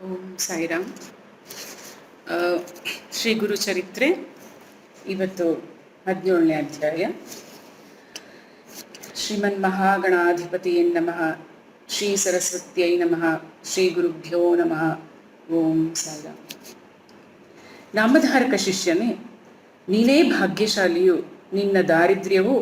ಓಂ ಸಾಯಿರಾಮ್. ಶ್ರೀ ಗುರು ಚರಿತ್ರೆ ಇವತ್ತು 17ನೇ ಅಧ್ಯಾಯ. ಶ್ರೀಮನ್ ಮಹಾಗಣಾಧಿಪತಿಯೇ ನಮಃ, ಶ್ರೀ ಸರಸ್ವತ್ಯೈ ನಮಃ, ಶ್ರೀ ಗುರುಭ್ಯೋ ನಮಃ. ಓಂ ಸಾಯಿರಾಮ್. ನಾಮಧಾರಕ ಶಿಷ್ಯನೇ, ನೀನೇ ಭಾಗ್ಯಶಾಲಿಯು. ನಿನ್ನ ದಾರಿದ್ರ್ಯವು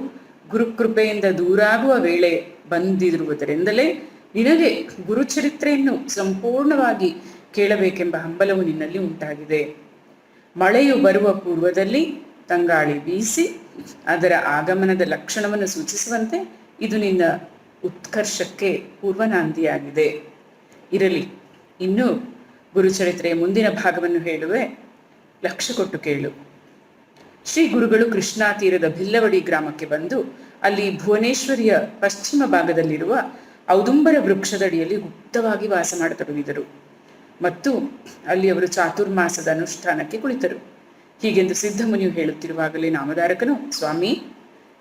ಗುರುಕೃಪೆಯಿಂದ ದೂರಾಗುವ ವೇಳೆ ಬಂದಿರುವುದರಿಂದಲೇ ನಿನಗೆ ಗುರುಚರಿತ್ರೆಯನ್ನು ಸಂಪೂರ್ಣವಾಗಿ ಕೇಳಬೇಕೆಂಬ ಹಂಬಲವು ನಿನ್ನಲ್ಲಿ ಉಂಟಾಗಿದೆ. ಮಳೆಯು ಬರುವ ಪೂರ್ವದಲ್ಲಿ ತಂಗಾಳಿ ಬೀಸಿ ಅದರ ಆಗಮನದ ಲಕ್ಷಣವನ್ನು ಸೂಚಿಸುವಂತೆ ಇದು ನಿನ್ನ ಉತ್ಕರ್ಷಕ್ಕೆ ಪೂರ್ವನಾಂದಿಯಾಗಿದೆ. ಇರಲಿ, ಇನ್ನು ಗುರುಚರಿತ್ರೆಯ ಮುಂದಿನ ಭಾಗವನ್ನು ಹೇಳುವೆ, ಲಕ್ಷ್ಯ ಕೊಟ್ಟು ಕೇಳು. ಶ್ರೀ ಗುರುಗಳು ಕೃಷ್ಣಾ ತೀರದ ಭಿಲ್ಲವಡಿ ಗ್ರಾಮಕ್ಕೆ ಬಂದು ಅಲ್ಲಿ ಭುವನೇಶ್ವರಿಯ ಪಶ್ಚಿಮ ಭಾಗದಲ್ಲಿರುವ ಔದುಂಬರ ವೃಕ್ಷದಡಿಯಲ್ಲಿ ಗುಪ್ತವಾಗಿ ವಾಸ ಮಾಡತೊಡಗಿದರು ಮತ್ತು ಅಲ್ಲಿ ಅವರು ಚಾತುರ್ಮಾಸದ ಅನುಷ್ಠಾನಕ್ಕೆ ಕುಳಿತರು. ಹೀಗೆಂದು ಸಿದ್ಧಮುನಿಯು ಹೇಳುತ್ತಿರುವಾಗಲೇ ನಾಮಧಾರಕನು, ಸ್ವಾಮಿ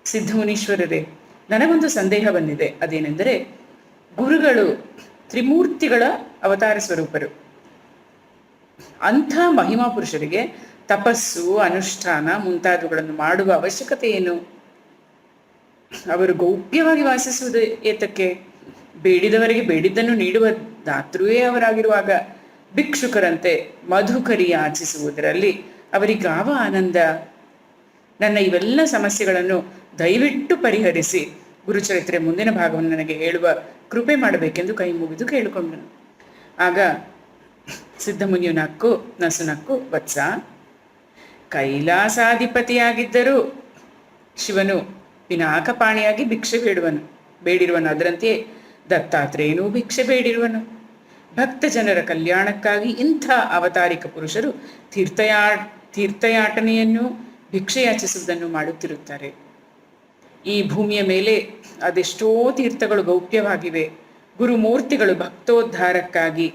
ಸಿದ್ಧಮುನೀಶ್ವರರೇ, ನನಗೊಂದು ಸಂದೇಹ ಬಂದಿದೆ. ಅದೇನೆಂದರೆ, ಗುರುಗಳು ತ್ರಿಮೂರ್ತಿಗಳ ಅವತಾರ ಸ್ವರೂಪರು. ಅಂಥ ಮಹಿಮಾ ಪುರುಷರಿಗೆ ತಪಸ್ಸು, ಅನುಷ್ಠಾನ ಮುಂತಾದವುಗಳನ್ನು ಮಾಡುವ ಅವಶ್ಯಕತೆ ಏನು? ಅವರು ಗೌಪ್ಯವಾಗಿ ವಾಸಿಸುವುದು ಏತಕ್ಕೆ? ಬೇಡಿದವರಿಗೆ ಬೇಡಿದ್ದನ್ನು ನೀಡುವ ದಾತೃವೇ ಅವರಾಗಿರುವಾಗ ಭಿಕ್ಷುಕರಂತೆ ಮಧುಕರಿ ಯಾಚಿಸುವುದರಲ್ಲಿ ಅವರಿಗಾವ ಆನಂದ? ನನ್ನ ಇವೆಲ್ಲ ಸಮಸ್ಯೆಗಳನ್ನು ದಯವಿಟ್ಟು ಪರಿಹರಿಸಿ ಗುರುಚರಿತ್ರೆ ಮುಂದಿನ ಭಾಗವನ್ನು ನನಗೆ ಹೇಳುವ ಕೃಪೆ ಮಾಡಬೇಕೆಂದು ಕೈ ಮುಗಿದು ಕೇಳಿಕೊಂಡನು. ಆಗ ಸಿದ್ಧಮುನಿಯು ನಸು ವತ್ಸ, ಕೈಲಾಸಾಧಿಪತಿಯಾಗಿದ್ದರೂ ಶಿವನು ಪಿನಾಕಪಾಣಿಯಾಗಿ ಭಿಕ್ಷೆ ಬೇಡಿರುವನು. ಅದರಂತೆಯೇ ದತ್ತಾತ್ರೇಯನೂ ಭಿಕ್ಷೆ ಬೇಡಿರುವನು. ಭಕ್ತ ಜನರ ಕಲ್ಯಾಣಕ್ಕಾಗಿ ಇಂಥ ಅವತಾರಿಕ ಪುರುಷರು ತೀರ್ಥಯಾಟನೆಯನ್ನು, ಭಿಕ್ಷೆಯಾಚಿಸುವುದನ್ನು ಮಾಡುತ್ತಿರುತ್ತಾರೆ. ಈ ಭೂಮಿಯ ಮೇಲೆ ಅದೆಷ್ಟೋ ತೀರ್ಥಗಳು ಗೌಪ್ಯವಾಗಿವೆ. ಗುರುಮೂರ್ತಿಗಳು ಭಕ್ತೋದ್ಧಾರಕ್ಕಾಗಿ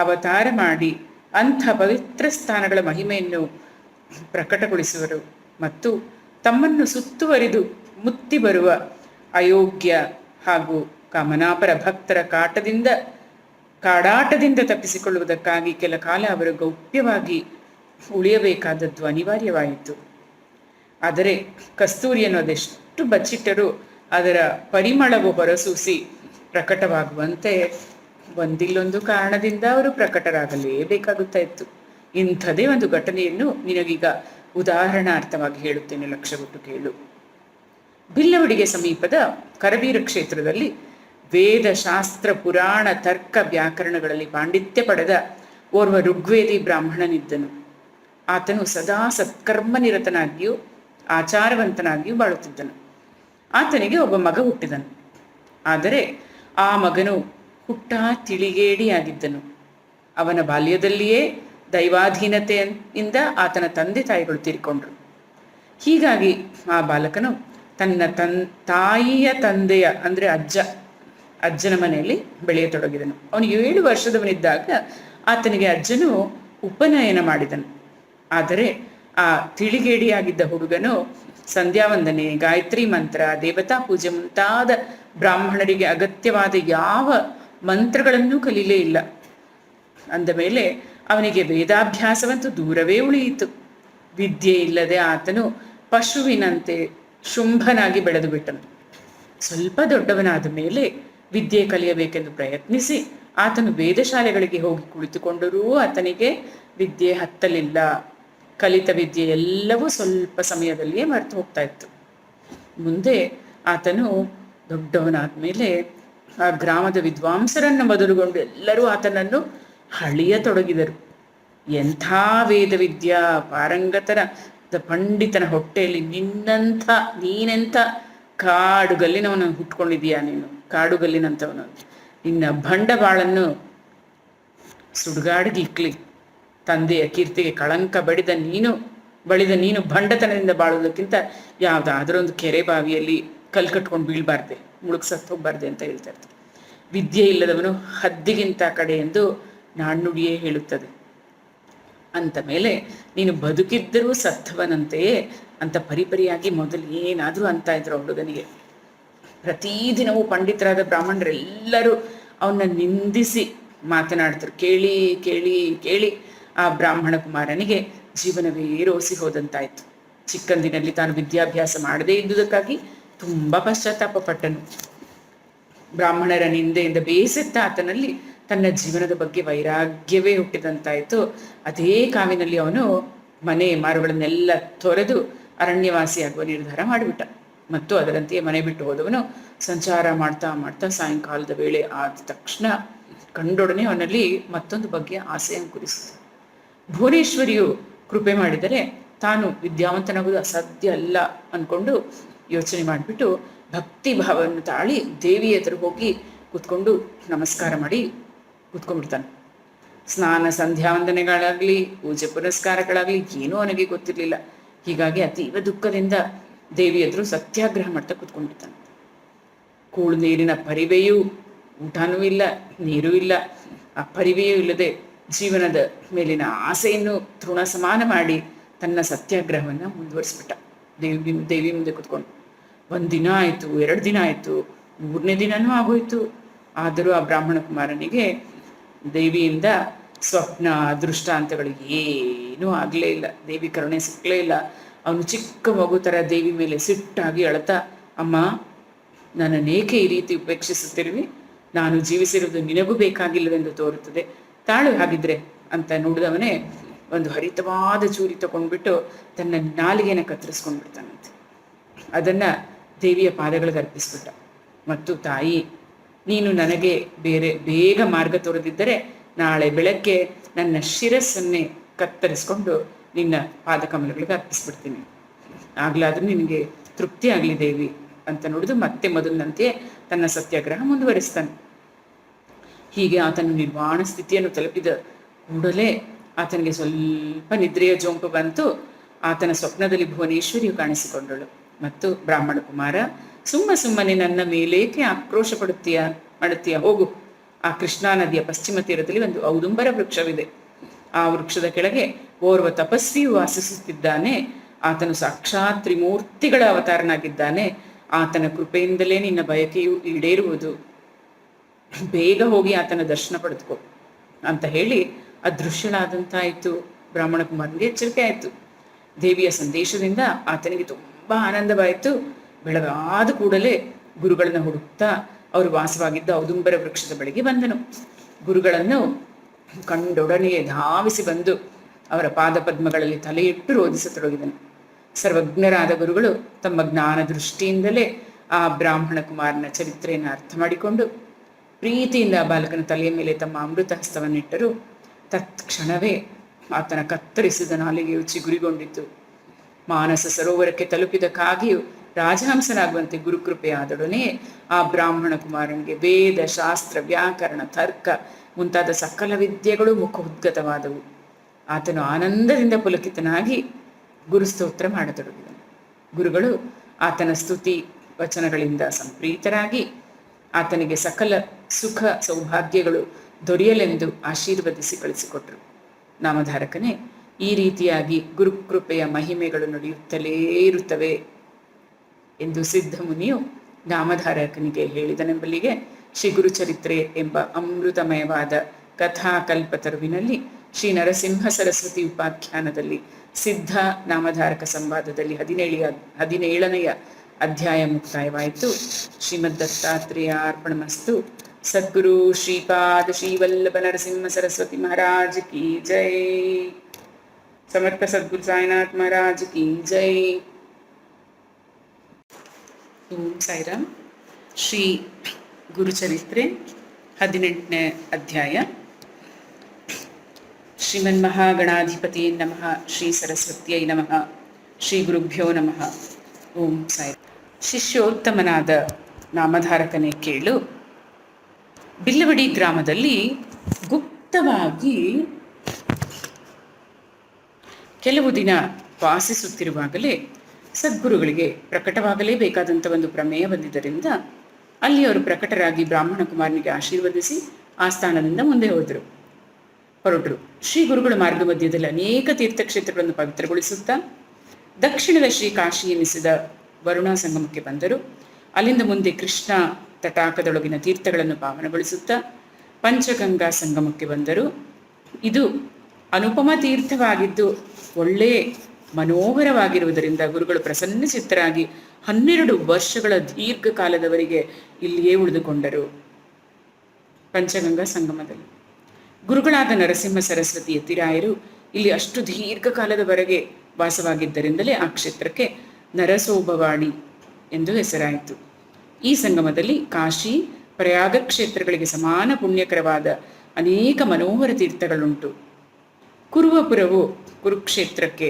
ಅವತಾರ ಮಾಡಿ ಅಂಥ ಪವಿತ್ರ ಸ್ಥಾನಗಳ ಮಹಿಮೆಯನ್ನು ಪ್ರಕಟಗೊಳಿಸುವರು ಮತ್ತು ತಮ್ಮನ್ನು ಸುತ್ತುವರಿದು ಮುತ್ತಿ ಬರುವ ಅಯೋಗ್ಯ ಹಾಗೂ ಕಾಮನಾಪರ ಭಕ್ತರ ಕಾಡಾಟದಿಂದ ತಪ್ಪಿಸಿಕೊಳ್ಳುವುದಕ್ಕಾಗಿ ಕೆಲ ಕಾಲ ಅವರು ಗೌಪ್ಯವಾಗಿ ಉಳಿಯಬೇಕಾದದ್ದು ಅನಿವಾರ್ಯವಾಯಿತು. ಆದರೆ ಕಸ್ತೂರಿಯನ್ನು ಅದೆಷ್ಟು ಬಚ್ಚಿಟ್ಟರೂ ಅದರ ಪರಿಮಳವು ಹೊರಸೂಸಿ ಪ್ರಕಟವಾಗುವಂತೆ ಒಂದಿಲ್ಲೊಂದು ಕಾರಣದಿಂದ ಅವರು ಪ್ರಕಟರಾಗಲೇಬೇಕಾಗುತ್ತಾ ಇತ್ತು. ಇಂಥದೇ ಒಂದು ಘಟನೆಯನ್ನು ನಿನಗೀಗ ಉದಾಹರಣಾರ್ಥವಾಗಿ ಹೇಳುತ್ತೇನೆ, ಲಕ್ಷ್ಯವಿಟ್ಟು ಕೇಳು. ಭಿಲ್ಲವಡಿಗೆ ಸಮೀಪದ ಕರಬೀರ ಕ್ಷೇತ್ರದಲ್ಲಿ ವೇದ, ಶಾಸ್ತ್ರ, ಪುರಾಣ, ತರ್ಕ, ವ್ಯಾಕರಣಗಳಲ್ಲಿ ಪಾಂಡಿತ್ಯ ಪಡೆದ ಓರ್ವ ಋಗ್ವೇದಿ ಬ್ರಾಹ್ಮಣನಿದ್ದನು. ಆತನು ಸದಾ ಸತ್ಕರ್ಮನಿರತನಾಗಿಯೂ ಆಚಾರವಂತನಾಗಿಯೂ ಬಾಳುತ್ತಿದ್ದನು. ಆತನಿಗೆ ಒಬ್ಬ ಮಗ ಹುಟ್ಟಿದನು. ಆದರೆ ಆ ಮಗನು ತಿಳಿಗೇಡಿಯಾಗಿದ್ದನು. ಅವನ ಬಾಲ್ಯದಲ್ಲಿಯೇ ದೈವಾಧೀನತೆಯಿಂದ ಆತನ ತಂದೆ ತಾಯಿಗಳು ತೀರಿಕೊಂಡ್ರು. ಹೀಗಾಗಿ ಆ ಬಾಲಕನು ತನ್ನ ತಾಯಿಯ ತಂದೆಯ ಅಂದರೆ ಅಜ್ಜನ ಮನೆಯಲ್ಲಿ ಬೆಳೆಯತೊಡಗಿದನು. ಅವನು 7 ವರ್ಷದವನಿದ್ದಾಗ ಆತನಿಗೆ ಅಜ್ಜನು ಉಪನಯನ ಮಾಡಿದನು. ಆದರೆ ಆ ತಿಳಿಗೇಡಿಯಾಗಿದ್ದ ಹುಡುಗನು ಸಂಧ್ಯಾವಂದನೆ, ಗಾಯತ್ರಿ ಮಂತ್ರ, ದೇವತಾ ಪೂಜೆ ಮುಂತಾದ ಬ್ರಾಹ್ಮಣರಿಗೆ ಅಗತ್ಯವಾದ ಯಾವ ಮಂತ್ರಗಳನ್ನೂ ಕಲೀಲೇ ಇಲ್ಲ. ಅಂದ ಮೇಲೆ ಅವನಿಗೆ ವೇದಾಭ್ಯಾಸವಂತೂ ದೂರವೇ ಉಳಿಯಿತು. ವಿದ್ಯೆ ಇಲ್ಲದೆ ಆತನು ಪಶುವಿನಂತೆ ಶುಂಭನಾಗಿ ಬೆಳೆದು ಬಿಟ್ಟನು. ಸ್ವಲ್ಪ ದೊಡ್ಡವನಾದ ಮೇಲೆ ವಿದ್ಯೆ ಕಲಿಯಬೇಕೆಂದು ಪ್ರಯತ್ನಿಸಿ ಆತನು ವೇದಶಾಲೆಗಳಿಗೆ ಹೋಗಿ ಕುಳಿತುಕೊಂಡರೂ ಆತನಿಗೆ ವಿದ್ಯೆ ಹತ್ತಲಿಲ್ಲ. ಕಲಿತ ವಿದ್ಯೆ ಎಲ್ಲವೂ ಸ್ವಲ್ಪ ಸಮಯದಲ್ಲಿಯೇ ಮರೆತು ಹೋಗ್ತಾ ಇತ್ತು. ಮುಂದೆ ಆತನು ದೊಡ್ಡವನಾದ ಮೇಲೆ ಆ ಗ್ರಾಮದ ವಿದ್ವಾಂಸರನ್ನು ಮೊದಲುಗೊಂಡು ಎಲ್ಲರೂ ಆತನನ್ನು ಹಳಿಯತೊಡಗಿದರು. ಎಂಥ ವೇದ ವಿದ್ಯಾ ಪಾರಂಗತರ ಪಂಡಿತನ ಹೊಟ್ಟೆಯಲ್ಲಿ ನೀನೆಂಥ ಕಾಡುಗಲ್ಲಿನವನು ಹುಟ್ಕೊಂಡಿದೀಯಾ ನೀನು, ಕಾಡುಗಲ್ಲಿನಂಥವನು. ನಿನ್ನ ಬಂಡವಾಳನ್ನು ಸುಡುಗಾಡಿಗಿಕ್ಲಿ, ತಂದೆಯ ಕೀರ್ತಿಗೆ ಕಳಂಕ ಬಳಿದ ನೀನು ಬಂಡತನದಿಂದ ಬಾಳುವುದಕ್ಕಿಂತ ಯಾವುದಾದ್ರೊಂದು ಕೆರೆ ಬಾವಿಯಲ್ಲಿ ಕಟ್ಕೊಂಡು ಬೀಳ್ಬಾರ್ದೆ, ಮುಳುಗ್ ಸತ್ತು ಹೋಗ್ಬಾರ್ದೆ ಅಂತ ಹೇಳ್ತಾ ಇರ್ತಾರೆ. ವಿದ್ಯೆ ಇಲ್ಲದವನು ಹದ್ದಿಗಿಂತ ಕಡೆ ಎಂದು ನಾಣ್ಣುಡಿಯೇ ಹೇಳುತ್ತದೆ. ಅಂದ ಮೇಲೆ ನೀನು ಬದುಕಿದ್ದರೂ ಸತ್ತವನಂತೆಯೇ ಅಂತ ಪರಿಪರಿಯಾಗಿ ಮೊದಲು ಏನಾದರೂ ಅಂತ ಇದ್ರು ಹುಡುಗನಿಗೆ. ಪ್ರತಿದಿನವೂ ಪಂಡಿತರಾದ ಬ್ರಾಹ್ಮಣರೆಲ್ಲರೂ ಅವನ್ನ ನಿಂದಿಸಿ ಮಾತನಾಡ್ತಾರೆ. ಕೇಳಿ ಕೇಳಿ ಕೇಳಿ ಆ ಬ್ರಾಹ್ಮಣ ಕುಮಾರನಿಗೆ ಜೀವನವೇ ರೋಸಿ ಹೋದಂತಾಯ್ತು. ಚಿಕ್ಕಂದಿನಲ್ಲಿ ತಾನು ವಿದ್ಯಾಭ್ಯಾಸ ಮಾಡದೇ ಇದ್ದುದಕ್ಕಾಗಿ ತುಂಬ ಪಶ್ಚಾತ್ತಾಪ ಪಟ್ಟನು. ಬ್ರಾಹ್ಮಣರ ನಿಂದೆಯಿಂದ ಬೇಸತ್ತ ಆತನಲ್ಲಿ ತನ್ನ ಜೀವನದ ಬಗ್ಗೆ ವೈರಾಗ್ಯವೇ ಹುಟ್ಟಿದಂತಾಯಿತು. ಅದೇ ಕಾವಿನಲ್ಲಿ ಅವನು ಮನೆ ಮಾರುಗಳನ್ನೆಲ್ಲ ತೊರೆದು ಅರಣ್ಯವಾಸಿಯಾಗುವ ನಿರ್ಧಾರ ಮಾಡಿಬಿಟ್ಟ. ಮತ್ತು ಅದರಂತೆಯೇ ಮನೆ ಬಿಟ್ಟು ಹೋದವನು ಸಂಚಾರ ಮಾಡ್ತಾ ಮಾಡ್ತಾ ಸಾಯಂಕಾಲದ ವೇಳೆ ಆದ ತಕ್ಷಣ ಕಂಡೊಡನೆ ಅವನಲ್ಲಿ ಮತ್ತೊಂದು ಬಗೆಯ ಆಸೆ ಅಂಕುರಿಸಿತು. ಭುವನೇಶ್ವರಿಯು ಕೃಪೆ ಮಾಡಿದರೆ ತಾನು ವಿದ್ಯಾವಂತನಾಗುವುದು ಅಸಾಧ್ಯ ಅಲ್ಲ ಅಂದ್ಕೊಂಡು ಯೋಚನೆ ಮಾಡಿಬಿಟ್ಟು ಭಕ್ತಿ ಭಾವವನ್ನು ತಾಳಿ ದೇವಿ ಎದುರು ಹೋಗಿ ಕೂತ್ಕೊಂಡು ನಮಸ್ಕಾರ ಮಾಡಿ ಕೂತ್ಕೊಂಡ್ಬಿಡ್ತಾನೆ. ಸ್ನಾನ ಸಂಧ್ಯಾವಂದನೆಗಳಾಗಲಿ ಪೂಜೆ ಪುನಸ್ಕಾರಗಳಾಗಲಿ ಏನೂ ಅವನಿಗೆ ಗೊತ್ತಿರಲಿಲ್ಲ. ಹೀಗಾಗಿ ಅತೀವ ದುಃಖದಿಂದ ದೇವಿ ಎದುರು ಸತ್ಯಾಗ್ರಹ ಮಾಡ್ತಾ ಕೂತ್ಕೊಂಡ್ಬಿಡ್ತಾನೆ. ಕೂಳು ನೀರಿನ ಪರಿವೆಯೂ, ಊಟನೂ ಇಲ್ಲ, ನೀರೂ ಇಲ್ಲ, ಆ ಪರಿವೆಯೂ ಇಲ್ಲದೆ ಜೀವನದ ಮೇಲಿನ ಆಸೆಯನ್ನು ತೃಣ ಸಮಾನ ಮಾಡಿ ತನ್ನ ಸತ್ಯಾಗ್ರಹವನ್ನು ಮುಂದುವರಿಸ್ಬಿಟ್ಟ. ದೇವಿ ಮುಂದೆ ಕೂತ್ಕೊಂಡು 1 ದಿನ ಆಯಿತು, 2 ದಿನ ಆಯಿತು, 3ನೇ ದಿನನೂ ಆಗೋಯ್ತು. ಆದರೂ ಆ ಬ್ರಾಹ್ಮಣ ಕುಮಾರನಿಗೆ ದೇವಿಯಿಂದ ಸ್ವಪ್ನ ದೃಷ್ಟಾಂತಗಳು ಏನೂ ಆಗಲೇ ಇಲ್ಲ. ದೇವಿ ಕರುಣೆ ಸಿಕ್ಕಲೇ ಇಲ್ಲ. ಅವನು ಚಿಕ್ಕ ಮಗು ಥರ ದೇವಿ ಮೇಲೆ ಸಿಟ್ಟಾಗಿ ಅಳತಾ, ಅಮ್ಮ, ನನ್ನನ್ನೇಕೆ ಈ ರೀತಿ ಉಪೇಕ್ಷಿಸುತ್ತಿರುವಿ? ನಾನು ಜೀವಿಸಿರುವುದು ನಿನಗೂ ಬೇಕಾಗಿಲ್ಲವೆಂದು ತೋರುತ್ತದೆ, ತಾಳು ಹಾಗಿದ್ರೆ ಅಂತ ನೋಡಿದವನೇ ಒಂದು ಹರಿತವಾದ ಚೂರಿ ತಗೊಂಡ್ಬಿಟ್ಟು ತನ್ನ ನಾಲಿಗೆಯನ್ನು ಕತ್ತರಿಸ್ಕೊಂಡ್ಬಿಡ್ತಾನಂತೆ. ಅದನ್ನು ದೇವಿಯ ಪಾದಗಳಿಗೆ ಅರ್ಪಿಸ್ಬಿಟ್ಟ. ಮತ್ತು ತಾಯಿ, ನೀನು ನನಗೆ ಬೇಗ ಮಾರ್ಗ ತೋರದಿದ್ದರೆ ನಾಳೆ ಬೆಳಗ್ಗೆ ನನ್ನ ಶಿರಸ್ಸನ್ನೇ ಕತ್ತರಿಸ್ಕೊಂಡು ನಿನ್ನ ಪಾದಕಮಲಗಳಿಗೆ ಅರ್ಪಿಸ್ಬಿಡ್ತೀನಿ. ಆಗ್ಲಾದ್ರೂ ನಿನಗೆ ತೃಪ್ತಿ ಆಗಲಿ ದೇವಿ ಅಂತ ನೋಡಿದು ಮತ್ತೆ ಮೊದಲಿನಂತೆ ತನ್ನ ಸತ್ಯಾಗ್ರಹ ಮುಂದುವರಿಸ್ತಾನೆ. ಹೀಗೆ ಆತನು ನಿರ್ವಾಣ ಸ್ಥಿತಿಯನ್ನು ತಲುಪಿದ ಕೂಡಲೇ ಆತನಿಗೆ ಸ್ವಲ್ಪ ನಿದ್ರೆಯ ಜೊಂಪು ಬಂತು. ಆತನ ಸ್ವಪ್ನದಲ್ಲಿ ಭುವನೇಶ್ವರಿಯು ಕಾಣಿಸಿಕೊಂಡಳು. ಮತ್ತು ಬ್ರಾಹ್ಮಣ ಕುಮಾರ, ಸುಮ್ಮನೆ ನನ್ನ ಮೇಲೇಕೆ ಆಕ್ರೋಶ ಮಾಡುತ್ತೀಯ? ಹೋಗು. ಆ ಕೃಷ್ಣಾ ನದಿಯ ಪಶ್ಚಿಮ ತೀರದಲ್ಲಿ ಒಂದು ಔದುಂಬರ ವೃಕ್ಷವಿದೆ. ಆ ವೃಕ್ಷದ ಕೆಳಗೆ ಓರ್ವ ತಪಸ್ವಿಯು ವಾಸಿಸುತ್ತಿದ್ದಾನೆ. ಆತನು ಸಾಕ್ಷಾತ್ ತ್ರಿಮೂರ್ತಿಗಳ ಅವತಾರನಾಗಿದ್ದಾನೆ. ಆತನ ಕೃಪೆಯಿಂದಲೇ ನಿನ್ನ ಬಯಕೆಯು ಈಡೇರುವುದು. ಬೇಗ ಹೋಗಿ ಆತನ ದರ್ಶನ ಪಡೆದುಕೋ ಅಂತ ಹೇಳಿ ಅದೃಶ್ಯಳಾದಂತಾಯಿತು. ಬ್ರಾಹ್ಮಣ ಕುಮಾರನಿಗೆ ಎಚ್ಚರಿಕೆ ಆಯಿತು. ದೇವಿಯ ಸಂದೇಶದಿಂದ ಆತನಿಗೆ ತುಂಬ ಆನಂದವಾಯಿತು. ಬೆಳಗಾದ ಕೂಡಲೇ ಗುರುಗಳನ್ನು ಹುಡುಕ್ತಾ ಅವರು ವಾಸವಾಗಿದ್ದ ಔದುಂಬರ ವೃಕ್ಷದ ಬಳಿಗೆ ಬಂದನು. ಗುರುಗಳನ್ನು ಕಂಡೊಡನೆಯೇ ಧಾವಿಸಿ ಬಂದು ಅವರ ಪಾದಪದ್ಮಗಳಲ್ಲಿ ತಲೆಯಿಟ್ಟು ರೋಧಿಸತೊಡಗಿದನು. ಸರ್ವಜ್ಞರಾದ ಗುರುಗಳು ತಮ್ಮ ಜ್ಞಾನ ದೃಷ್ಟಿಯಿಂದಲೇ ಆ ಬ್ರಾಹ್ಮಣ ಕುಮಾರನ ಚರಿತ್ರೆಯನ್ನು ಅರ್ಥ ಮಾಡಿಕೊಂಡು ಪ್ರೀತಿಯಿಂದ ಆ ಬಾಲಕನ ತಲೆಯ ಮೇಲೆ ತಮ್ಮ ಅಮೃತ ಹಸ್ತವನ್ನಿಟ್ಟರು. ತತ್ಕ್ಷಣವೇ ಆತನ ಕತ್ತರಿಸಿದ ನಾಲಿಗೆಯು ಚಿಗುರಿಗೊಂಡಿತು. ಮಾನಸ ಸರೋವರಕ್ಕೆ ತಲುಪಿದ ಕಾಗಿಯು ರಾಜಹಂಸನಾಗುವಂತೆ ಗುರುಕೃಪೆಯಾದೊಡನೆ ಆ ಬ್ರಾಹ್ಮಣ ಕುಮಾರನಿಗೆ ವೇದ, ಶಾಸ್ತ್ರ, ವ್ಯಾಕರಣ, ತರ್ಕ ಮುಂತಾದ ಸಕಲ ವಿದ್ಯೆಗಳು ಮುಖೋದ್ಗತವಾದವು. ಆತನು ಆನಂದದಿಂದ ಪುಲಕಿತನಾಗಿ ಗುರುಸ್ತೋತ್ರ ಮಾಡತೊಡಗಿದನು. ಗುರುಗಳು ಆತನ ಸ್ತುತಿ ವಚನಗಳಿಂದ ಸಂಪ್ರೀತರಾಗಿ ಆತನಿಗೆ ಸಕಲ ಸುಖ ಸೌಭಾಗ್ಯಗಳು ದೊರೆಯಲೆಂದು ಆಶೀರ್ವದಿಸಿ ಕಳಿಸಿಕೊಟ್ರು. ನಾಮಧಾರಕನೇ, ಈ ರೀತಿಯಾಗಿ ಗುರುಕೃಪೆಯ ಮಹಿಮೆಗಳು ನಡೆಯುತ್ತಲೇ ಇರುತ್ತವೆ ಎಂದು ಸಿದ್ಧ ಮುನಿಯು ನಾಮಧಾರಕನಿಗೆ ಹೇಳಿದನೆಂಬಲ್ಲಿಗೆ ಶ್ರೀ ಗುರುಚರಿತ್ರೆ ಎಂಬ ಅಮೃತಮಯವಾದ ಕಥಾಕಲ್ಪತರುವಿನಲ್ಲಿ ಶ್ರೀ ನರಸಿಂಹ ಸರಸ್ವತಿ ಉಪಾಖ್ಯಾನದಲ್ಲಿ ಸಿದ್ಧ ನಾಮಧಾರಕ ಸಂವಾದದಲ್ಲಿ 17ನೆಯ ಅಧ್ಯಾಯ ಮುಕ್ತಾಯವಾಯಿತು. ಶ್ರೀಮದ್ ದತ್ತಾತ್ರೇಯ ಅರ್ಪಣಮಸ್ತು. ಸದ್ಗುರು ಶ್ರೀಪಾದ ಶ್ರೀವಲ್ಲಭ ನರಸಿಂಹ ಸರಸ್ವತಿ ಮಹಾರಾಜ್ ಕಿ ಜೈ. ಸಮರ್ಥ ಸದ್ಗುರು ಸಾಯಿನಾಥ್ ಮಹಾರಾಜ್ ಕಿ ಜೈ. ಓಂ ಸಾಯಿರಾಮ್. ಶ್ರೀ ಗುರುಚರಿತ್ರೆ 18ನೇ ಅಧ್ಯಾಯ. ಶ್ರೀಮನ್ಮಹಾಗಣಾಧಿಪತಿಯೇ ನಮಃ. ಶ್ರೀ ಸರಸ್ವತಿಯೈ ನಮಃ. ಶ್ರೀ ಗುರುಭ್ಯೋ ನಮಃ. ಓಂ ಸಾಯಿ. ಶಿಷ್ಯೋತ್ತಮನಾದ ನಾಮಧಾರಕನೇ ಕೇಳು. ಬಿಲ್ಲವಡಿ ಗ್ರಾಮದಲ್ಲಿ ಗುಪ್ತವಾಗಿ ಕೆಲವು ದಿನ ವಾಸಿಸುತ್ತಿರುವಾಗಲೇ ಸದ್ಗುರುಗಳಿಗೆ ಪ್ರಕಟವಾಗಲೇಬೇಕಾದಂಥ ಒಂದು ಪ್ರಮೇಯ ಬಂದಿದ್ದರಿಂದ ಅಲ್ಲಿ ಅವರು ಪ್ರಕಟರಾಗಿ ಬ್ರಾಹ್ಮಣ ಕುಮಾರನಿಗೆ ಆಶೀರ್ವದಿಸಿ ಆ ಸ್ಥಾನದಿಂದ ಮುಂದೆ ಹೊರಟರು. ಶ್ರೀ ಗುರುಗಳ ಮಾರ್ಗ ಮಧ್ಯದಲ್ಲಿ ಅನೇಕ ತೀರ್ಥಕ್ಷೇತ್ರಗಳನ್ನು ಪವಿತ್ರಗೊಳಿಸುತ್ತಾ ದಕ್ಷಿಣದ ಶ್ರೀ ಕಾಶಿ ಎನಿಸಿದ ವರುಣಾ ಸಂಗಮಕ್ಕೆ ಬಂದರು. ಅಲ್ಲಿಂದ ಮುಂದೆ ಕೃಷ್ಣ ತಟಾಕದೊಳಗಿನ ತೀರ್ಥಗಳನ್ನು ಪಾವನಗೊಳಿಸುತ್ತಾ ಪಂಚಗಂಗಾ ಸಂಗಮಕ್ಕೆ ಬಂದರು. ಇದು ಅನುಪಮ ತೀರ್ಥವಾಗಿದ್ದು ಒಳ್ಳೆ ಮನೋಹರವಾಗಿರುವುದರಿಂದ ಗುರುಗಳು ಪ್ರಸನ್ನಚಿತ್ತರಾಗಿ 12 ವರ್ಷಗಳ ದೀರ್ಘಕಾಲದವರೆಗೆ ಇಲ್ಲಿಯೇ ಉಳಿದುಕೊಂಡರು. ಪಂಚಗಂಗಾ ಸಂಗಮದಲ್ಲಿ ಗುರುಗಳಾದ ನರಸಿಂಹ ಸರಸ್ವತಿ ಯತಿರಾಯರು ಇಲ್ಲಿ ಅಷ್ಟು ದೀರ್ಘಕಾಲದವರೆಗೆ ವಾಸವಾಗಿದ್ದರಿಂದಲೇ ಆ ಕ್ಷೇತ್ರಕ್ಕೆ ನರಸೋಬವಾಡಿ ಎಂದು ಹೆಸರಾಯಿತು. ಈ ಸಂಗಮದಲ್ಲಿ ಕಾಶಿ ಪ್ರಯಾಗ ಕ್ಷೇತ್ರಗಳಿಗೆ ಸಮಾನ ಪುಣ್ಯಕರವಾದ ಅನೇಕ ಮನೋಹರ ತೀರ್ಥಗಳುಂಟು. ಕುರುವಪುರವು ಕುರುಕ್ಷೇತ್ರಕ್ಕೆ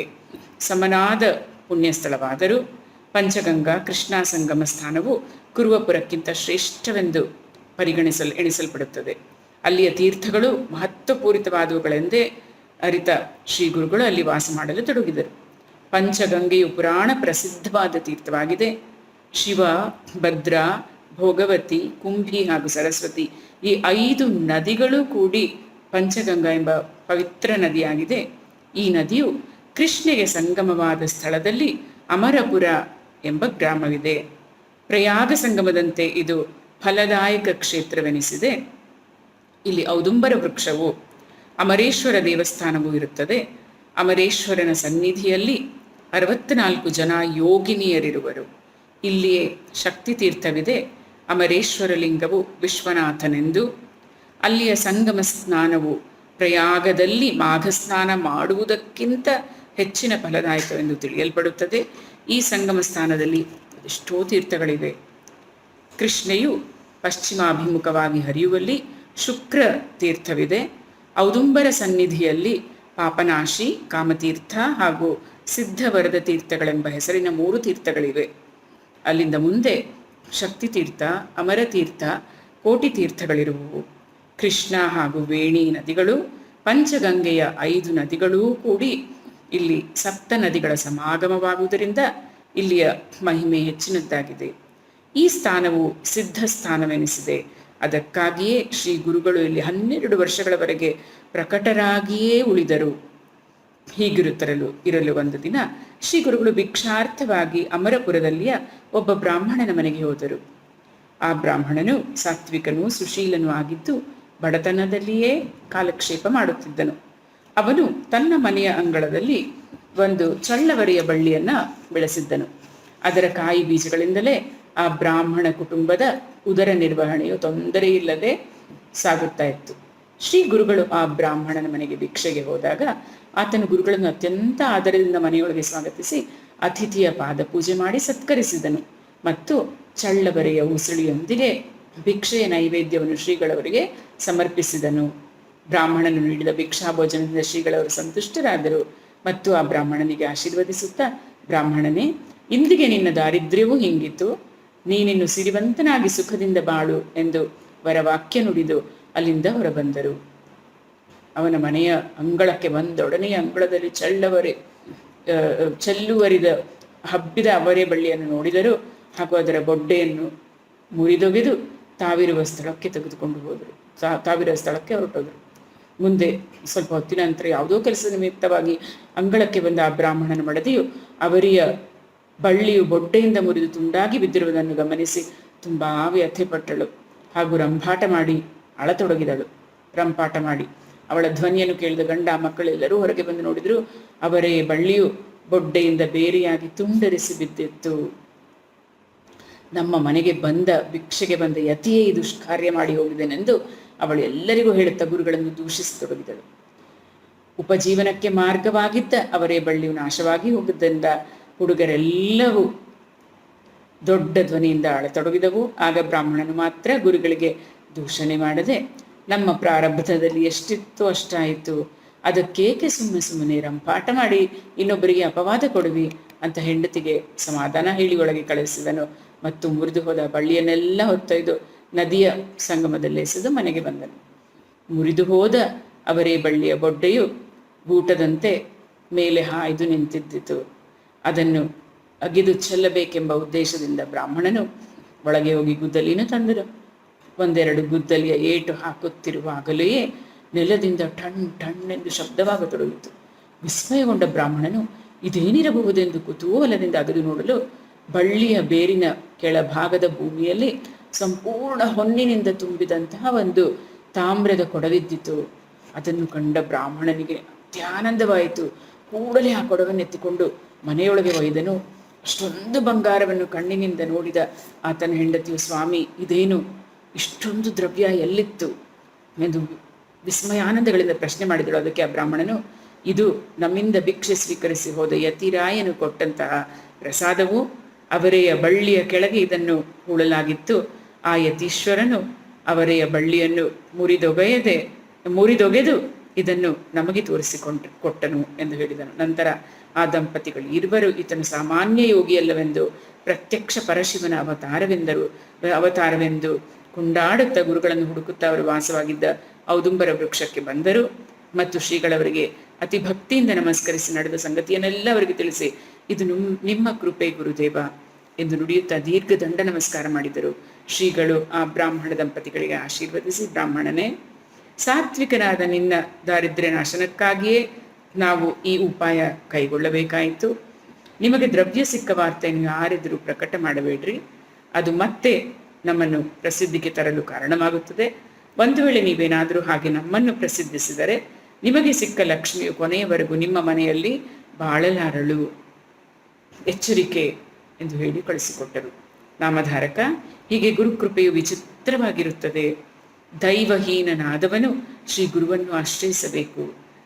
ಸಮನಾದ ಪುಣ್ಯಸ್ಥಳವಾದರೂ ಪಂಚಗಂಗಾ ಕೃಷ್ಣಾ ಸಂಗಮ ಸ್ಥಾನವು ಕುರುವಪುರಕ್ಕಿಂತ ಶ್ರೇಷ್ಠವೆಂದು ಎಣಿಸಲ್ಪಡುತ್ತದೆ. ಅಲ್ಲಿಯ ತೀರ್ಥಗಳು ಮಹತ್ವಪೂರಿತವಾದವುಗಳೆಂದೇ ಅರಿತ ಶ್ರೀ ಗುರುಗಳು ಅಲ್ಲಿ ವಾಸ ಮಾಡಲು ತೊಡಗಿದರು. ಪಂಚಗಂಗೆಯು ಪುರಾಣ ಪ್ರಸಿದ್ಧವಾದ ತೀರ್ಥವಾಗಿದೆ. ಶಿವ, ಭದ್ರ, ಭೋಗವತಿ, ಕುಂಭಿ ಹಾಗೂ ಸರಸ್ವತಿ ಈ 5 ನದಿಗಳು ಕೂಡಿ ಪಂಚಗಂಗಾ ಎಂಬ ಪವಿತ್ರ ನದಿಯಾಗಿದೆ. ಈ ನದಿಯು ಕೃಷ್ಣೆಗೆ ಸಂಗಮವಾದ ಸ್ಥಳದಲ್ಲಿ ಅಮರಪುರ ಎಂಬ ಗ್ರಾಮವಿದೆ. ಪ್ರಯಾಗ ಸಂಗಮದಂತೆ ಇದು ಫಲದಾಯಕ ಕ್ಷೇತ್ರವೆನಿಸಿದೆ. ಇಲ್ಲಿ ಔದುಂಬರ ವೃಕ್ಷವು, ಅಮರೇಶ್ವರ ದೇವಸ್ಥಾನವೂ ಇರುತ್ತದೆ. ಅಮರೇಶ್ವರನ ಸನ್ನಿಧಿಯಲ್ಲಿ 64 ಜನ ಯೋಗಿನಿಯರಿರುವರು. ಇಲ್ಲಿಯೇ ಶಕ್ತಿ ತೀರ್ಥವಿದೆ. ಅಮರೇಶ್ವರ ಲಿಂಗವು ವಿಶ್ವನಾಥನೆಂದು, ಅಲ್ಲಿಯ ಸಂಗಮ ಸ್ನಾನವು ಪ್ರಯಾಗದಲ್ಲಿ ಮಾಘ ಸ್ನಾನ ಮಾಡುವುದಕ್ಕಿಂತ ಹೆಚ್ಚಿನ ಫಲದಾಯಕವೆಂದು ತಿಳಿಯಲ್ಪಡುತ್ತದೆ. ಈ ಸಂಗಮ ಸ್ಥಾನದಲ್ಲಿ ಎಷ್ಟೋ ತೀರ್ಥಗಳಿವೆ. ಕೃಷ್ಣೆಯು ಪಶ್ಚಿಮಾಭಿಮುಖವಾಗಿ ಹರಿಯುವಲ್ಲಿ ಶುಕ್ರ ತೀರ್ಥವಿದೆ. ಔದುಂಬರ ಸನ್ನಿಧಿಯಲ್ಲಿ ಪಾಪನಾಶಿ, ಕಾಮತೀರ್ಥ ಹಾಗೂ ಸಿದ್ಧವರದ ತೀರ್ಥಗಳೆಂಬ ಹೆಸರಿನ 3 ತೀರ್ಥಗಳಿವೆ. ಅಲ್ಲಿಂದ ಮುಂದೆ ಶಕ್ತಿ ತೀರ್ಥ, ಅಮರತೀರ್ಥ, ಕೋಟಿ ತೀರ್ಥಗಳಿರುವುವು. ಕೃಷ್ಣ ಹಾಗೂ ವೇಣಿ ನದಿಗಳು, ಪಂಚಗಂಗೆಯ 5 ನದಿಗಳೂ ಕೂಡಿ ಇಲ್ಲಿ 7 ನದಿಗಳ ಸಮಾಗಮವಾಗುವುದರಿಂದ ಇಲ್ಲಿಯ ಮಹಿಮೆ ಹೆಚ್ಚಿನದ್ದಾಗಿದೆ. ಈ ಸ್ಥಾನವು ಸಿದ್ಧ ಸ್ಥಾನವೆನಿಸಿದೆ. ಅದಕ್ಕಾಗಿಯೇ ಶ್ರೀ ಗುರುಗಳು ಇಲ್ಲಿ 12 ವರ್ಷಗಳವರೆಗೆ ಪ್ರಕಟರಾಗಿಯೇ ಉಳಿದರು. ಇರಲು ಒಂದು ದಿನ ಶ್ರೀ ಗುರುಗಳು ಭಿಕ್ಷಾರ್ಥವಾಗಿ ಅಮರಪುರದಲ್ಲಿಯ ಒಬ್ಬ ಬ್ರಾಹ್ಮಣನ ಮನೆಗೆ ಹೋದರು. ಆ ಬ್ರಾಹ್ಮಣನು ಸಾತ್ವಿಕನೂ ಸುಶೀಲನೂ ಆಗಿದ್ದು ಬಡತನದಲ್ಲಿಯೇ ಕಾಲಕ್ಷೇಪ ಮಾಡುತ್ತಿದ್ದನು. ಅವನು ತನ್ನ ಮನೆಯ ಅಂಗಳದಲ್ಲಿ ಒಂದು ಚಳ್ಳವರಿಯ ಬಳ್ಳಿಯನ್ನ ಬೆಳೆಸಿದ್ದನು. ಅದರ ಕಾಯಿ ಬೀಜಗಳಿಂದಲೇ ಆ ಬ್ರಾಹ್ಮಣ ಕುಟುಂಬದ ಉದರ ನಿರ್ವಹಣೆಯು ತೊಂದರೆ ಇಲ್ಲದೆ ಸಾಗುತ್ತಾ ಇತ್ತು. ಶ್ರೀ ಗುರುಗಳು ಆ ಬ್ರಾಹ್ಮಣನ ಮನೆಗೆ ಭಿಕ್ಷೆಗೆ ಹೋದಾಗ ಆತನು ಗುರುಗಳನ್ನು ಅತ್ಯಂತ ಆದರದಿಂದ ಮನೆಯೊಳಗೆ ಸ್ವಾಗತಿಸಿ ಅತಿಥಿಯ ಪಾದ ಪೂಜೆ ಮಾಡಿ ಸತ್ಕರಿಸಿದನು ಮತ್ತು ಚಳ್ಳವರೆಯ ಉಸುಳಿಯೊಂದಿಗೆ ಭಿಕ್ಷೆಯ ನೈವೇದ್ಯವನ್ನು ಶ್ರೀಗಳವರಿಗೆ ಸಮರ್ಪಿಸಿದನು. ಬ್ರಾಹ್ಮಣನು ನೀಡಿದ ಭಿಕ್ಷಾ ಭೋಜನದಿಂದ ಶ್ರೀಗಳವರು ಸಂತುಷ್ಟರಾದರು ಮತ್ತು ಆ ಬ್ರಾಹ್ಮಣನಿಗೆ ಆಶೀರ್ವದಿಸುತ್ತಾ, ಬ್ರಾಹ್ಮಣನೇ, ಇಂದಿಗೆ ನಿನ್ನ ದಾರಿದ್ರ್ಯವೂ ಹಿಂಗಿತ್ತು, ನೀನಿನ್ನು ಸಿರಿವಂತನಾಗಿ ಸುಖದಿಂದ ಬಾಳು ಎಂದು ವರವಾಕ್ಯ ನುಡಿದು ಅಲ್ಲಿಂದ ಹೊರಬಂದರು. ಅವನ ಮನೆಯ ಅಂಗಳಕ್ಕೆ ಬಂದೊಡನೆಯ ಅಂಗಳದಲ್ಲಿ ಚೆಲ್ಲುವರಿದ ಹಬ್ಬಿದ ಅವರೆ ಬಳ್ಳಿಯನ್ನು ನೋಡಿದರು ಹಾಗೂ ಅದರ ಬೊಡ್ಡೆಯನ್ನು ಮುರಿದೊಗೆದು ತಾವಿರುವ ಸ್ಥಳಕ್ಕೆ ತೆಗೆದುಕೊಂಡು ಹೋದರು. ತಾವಿರುವ ಸ್ಥಳಕ್ಕೆ ಹೊರಟೋದರು. ಮುಂದೆ ಸ್ವಲ್ಪ ಹೊತ್ತಿನ ನಂತರ ಯಾವುದೋ ಕೆಲಸದ ನಿಮಿತ್ತವಾಗಿ ಅಂಗಳಕ್ಕೆ ಬಂದ ಆ ಬ್ರಾಹ್ಮಣನ ಮಡದಿಯು ಅವರಿಯ ಬಳ್ಳಿಯು ಬೊಡ್ಡೆಯಿಂದ ಮುರಿದು ತುಂಡಾಗಿ ಬಿದ್ದಿರುವುದನ್ನು ಗಮನಿಸಿ ತುಂಬಾ ವ್ಯಥೆಪಟ್ಟಳು ಹಾಗೂ ರಂಪಾಟ ಮಾಡಿ ಅವಳ ಧ್ವನಿಯನ್ನು ಕೇಳಿದ ಗಂಡ ಮಕ್ಕಳೆಲ್ಲರೂ ಹೊರಗೆ ಬಂದು ನೋಡಿದ್ರು. ಅವರೇ ಬಳ್ಳಿಯು ಬೊಡ್ಡೆಯಿಂದ ಬೇರೆಯಾಗಿ ತುಂಡರಿಸಿ ಬಿದ್ದಿತ್ತು. ನಮ್ಮ ಮನೆಗೆ ಭಿಕ್ಷೆಗೆ ಬಂದ ಯತಿಯೇ ಇದು ಕಾರ್ಯ ಮಾಡಿ ಹೋಗಿದೆನೆಂದು ಅವಳು ಎಲ್ಲರಿಗೂ ಹೇಳುತ್ತಾ ಗುರುಗಳನ್ನು ದೂಷಿಸತೊಡಗಿದಳು. ಉಪಜೀವನಕ್ಕೆ ಮಾರ್ಗವಾಗಿದ್ದ ಅವರೇ ಬಳ್ಳಿಯು ನಾಶವಾಗಿ ಹೋಗಿದ್ದರಿಂದ ಹುಡುಗರೆಲ್ಲವೂ ದೊಡ್ಡ ಧ್ವನಿಯಿಂದ ಆಳತೊಡಗಿದವು. ಆಗ ಬ್ರಾಹ್ಮಣನು ಮಾತ್ರ ಗುರುಗಳಿಗೆ ದೂಷಣೆ ಮಾಡದೆ, ನಮ್ಮ ಪ್ರಾರಬ್ಧದಲ್ಲಿ ಎಷ್ಟಿತ್ತೋ ಅಷ್ಟಾಯಿತು, ಅದಕ್ಕೇಕೆ ಸುಮ್ಮನೆ ರಂಪಾಟ ಮಾಡಿ ಇನ್ನೊಬ್ಬರಿಗೆ ಅಪವಾದ ಕೊಡುವಿ ಅಂತ ಹೆಂಡತಿಗೆ ಸಮಾಧಾನ ಹೇಳಿ ಒಳಗೆ ಕಳಿಸಿದನು ಮತ್ತು ಮುರಿದು ಹೋದ ಬಳ್ಳಿಯನ್ನೆಲ್ಲ ಹೊತ್ತೊಯ್ದು ನದಿಯ ಸಂಗಮದಲ್ಲಿ ಎಸೆದು ಮನೆಗೆ ಬಂದನು. ಮುರಿದು ಹೋದ ಅವರೇ ಬಳ್ಳಿಯ ಬೊಡ್ಡೆಯು ಗೂಟದಂತೆ ಮೇಲೆ ಹಾಯ್ದು ನಿಂತಿದ್ದಿತು. ಅದನ್ನು ಅಗೆದು ಚೆಲ್ಲಬೇಕೆಂಬ ಉದ್ದೇಶದಿಂದ ಬ್ರಾಹ್ಮಣನು ಒಳಗೆ ಹೋಗಿ ಗುದ್ದಲಿನ ತಂದರು. 1-2 ಗುದ್ದಲಿಯ ಏಟು ಹಾಕುತ್ತಿರುವಾಗಲೇ ನೆಲದಿಂದ ಟಣ್ಣೆಂದು ಶಬ್ದವಾಗತೊಡಗಿತು. ವಿಸ್ಮಯಗೊಂಡ ಬ್ರಾಹ್ಮಣನು ಇದೇನಿರಬಹುದೆಂದು ಕುತೂಹಲದಿಂದ ಅಗೆದು ನೋಡಲು ಬಳ್ಳಿಯ ಬೇರಿನ ಕೆಳಭಾಗದ ಭೂಮಿಯಲ್ಲಿ ಸಂಪೂರ್ಣ ಹೊನ್ನಿನಿಂದ ತುಂಬಿದಂತಹ ಒಂದು ತಾಮ್ರದ ಕೊಡವಿದ್ದಿತು. ಅದನ್ನು ಕಂಡ ಬ್ರಾಹ್ಮಣನಿಗೆ ಅತ್ಯಾನಂದವಾಯಿತು. ಕೂಡಲೇ ಆ ಕೊಡವನ್ನು ಎತ್ತಿಕೊಂಡು ಮನೆಯೊಳಗೆ ಒಯ್ದನು. ಅಷ್ಟೊಂದು ಬಂಗಾರವನ್ನು ಕಣ್ಣಿನಿಂದ ನೋಡಿದ ಆತನ ಹೆಂಡತಿಯು, ಸ್ವಾಮಿ ಇದೇನು, ಇಷ್ಟೊಂದು ದ್ರವ್ಯ ಎಲ್ಲಿತ್ತು ಎಂದು ವಿಸ್ಮಯಾನಂದಗಳಿಂದ ಪ್ರಶ್ನೆ ಮಾಡಿದಳು. ಅದಕ್ಕೆ ಆ ಬ್ರಾಹ್ಮಣನು, ಇದು ನಮ್ಮಿಂದ ಭಿಕ್ಷೆ ಸ್ವೀಕರಿಸಿ ಹೋದ ಯತಿರಾಯನು ಕೊಟ್ಟಂತಹ ಪ್ರಸಾದವು, ಅವರೆಯ ಬಳ್ಳಿಯ ಕೆಳಗೆ ಇದನ್ನು ಹೂಳಲಾಗಿತ್ತು. ಆ ಯತೀಶ್ವರನು ಅವರೆಯ ಬಳ್ಳಿಯನ್ನು ಮುರಿದೊಗೆದು ಇದನ್ನು ನಮಗೆ ಕೊಟ್ಟನು ಎಂದು ಹೇಳಿದನು. ನಂತರ ಆ ದಂಪತಿಗಳು ಇರುವರು ಈತನು ಸಾಮಾನ್ಯ ಯೋಗಿಯಲ್ಲವೆಂದು, ಪ್ರತ್ಯಕ್ಷ ಪರಶಿವನ ಅವತಾರವೆಂದು ಕೊಂಡಾಡುತ್ತಾ ಗುರುಗಳನ್ನು ಹುಡುಕುತ್ತಾ ಅವರು ವಾಸವಾಗಿದ್ದ ಔದುಂಬರ ವೃಕ್ಷಕ್ಕೆ ಬಂದರು. ಮತ್ತು ಶ್ರೀಗಳವರಿಗೆ ಅತಿ ಭಕ್ತಿಯಿಂದ ನಮಸ್ಕರಿಸಿ ನಡೆದ ಸಂಗತಿಯನ್ನೆಲ್ಲ ಅವರಿಗೆ ತಿಳಿಸಿ, ಇದು ನಿಮ್ಮ ಕೃಪೆ ಗುರುದೇವ ಎಂದು ನುಡಿಯುತ್ತಾ ದೀರ್ಘ ದಂಡ ನಮಸ್ಕಾರ ಮಾಡಿದರು. ಶ್ರೀಗಳು ಆ ಬ್ರಾಹ್ಮಣ ದಂಪತಿಗಳಿಗೆ ಆಶೀರ್ವದಿಸಿ, ಬ್ರಾಹ್ಮಣನೇ, ಸಾತ್ವಿಕನಾದ ನಿನ್ನ ದಾರಿದ್ರ್ಯ ನಾಶನಕ್ಕಾಗಿಯೇ ನಾವು ಈ ಉಪಾಯ ಕೈಗೊಳ್ಳಬೇಕಾಯಿತು. ನಿಮಗೆ ದ್ರವ್ಯ ಸಿಕ್ಕ ವಾರ್ತೆಯನ್ನು ಯಾರೆದುರು ಪ್ರಕಟ ಮಾಡಬೇಡ್ರಿ, ಅದು ಮತ್ತೆ ನಮ್ಮನ್ನು ಪ್ರಸಿದ್ಧಿಗೆ ತರಲು ಕಾರಣವಾಗುತ್ತದೆ. ಒಂದು ವೇಳೆ ನೀವೇನಾದರೂ ಹಾಗೆ ನಮ್ಮನ್ನು ಪ್ರಸಿದ್ಧಿಸಿದರೆ ನಿಮಗೆ ಸಿಕ್ಕ ಲಕ್ಷ್ಮಿಯು ಕೊನೆಯವರೆಗೂ ನಿಮ್ಮ ಮನೆಯಲ್ಲಿ ಬಾಳಲಾರಳು, ಎಚ್ಚರಿಕೆ ಎಂದು ಹೇಳಿ ಕಳಿಸಿಕೊಟ್ಟರು. ನಾಮಧಾರಕ, ಹೀಗೆ ಗುರುಕೃಪೆಯು ವಿಚಿತ್ರವಾಗಿರುತ್ತದೆ. ದೈವಹೀನನಾದವನು ಶ್ರೀ ಗುರುವನ್ನು ಆಶ್ರಯಿಸಬೇಕು.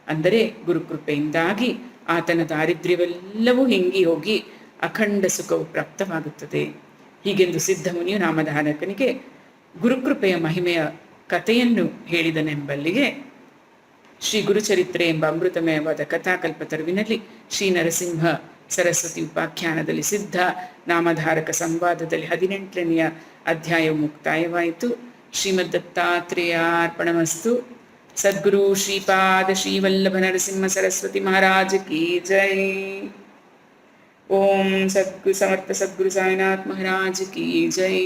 ಅಂದರೆ ಗುರುಕೃಪೆಯಿಂದಾಗಿ ಆತನ ದಾರಿದ್ರ್ಯವೆಲ್ಲವೂ ಹಿಂಗಿ ಹೋಗಿ ಅಖಂಡ ಸುಖವು ಪ್ರಾಪ್ತವಾಗುತ್ತದೆ. ಹೀಗೆಂದು ಸಿದ್ಧ ಮುನಿಯು ನಾಮಧಾರಕನಿಗೆ ಗುರುಕೃಪೆಯ ಮಹಿಮೆಯ ಕಥೆಯನ್ನು ಹೇಳಿದನೆಂಬಲ್ಲಿಗೆ ಶ್ರೀ ಗುರುಚರಿತ್ರೆ ಎಂಬ ಅಮೃತಮಯವಾದ ಕಥಾಕಲ್ಪ ತರುವಿನಲ್ಲಿ ಶ್ರೀ ನರಸಿಂಹ ಸರಸ್ವತಿ ಉಪಾಖ್ಯಾನದಲ್ಲಿ ಸಿದ್ಧ ನಾಮಧಾರಕ ಸಂವಾದದಲ್ಲಿ 18ನೆಯ ಅಧ್ಯಾಯವು ಮುಕ್ತಾಯವಾಯಿತು. ಶ್ರೀಮದ್ ದತ್ತಾತ್ರೇಯಾರ್ಪಣಮಸ್ತು. ಸದ್ಗುರು ಶ್ರೀಪಾದ ಶ್ರೀವಲ್ಲಭ ನರಸಿಂಹ ಸರಸ್ವತಿ ಮಹಾರಾಜ ಕಿ ಜೈ. ಓಂ ಸಮರ್ಥ ಸದ್ಗುರು ಸಾಯಿನಾಥ್ ಮಹಾರಾಜ ಕಿ ಜೈ.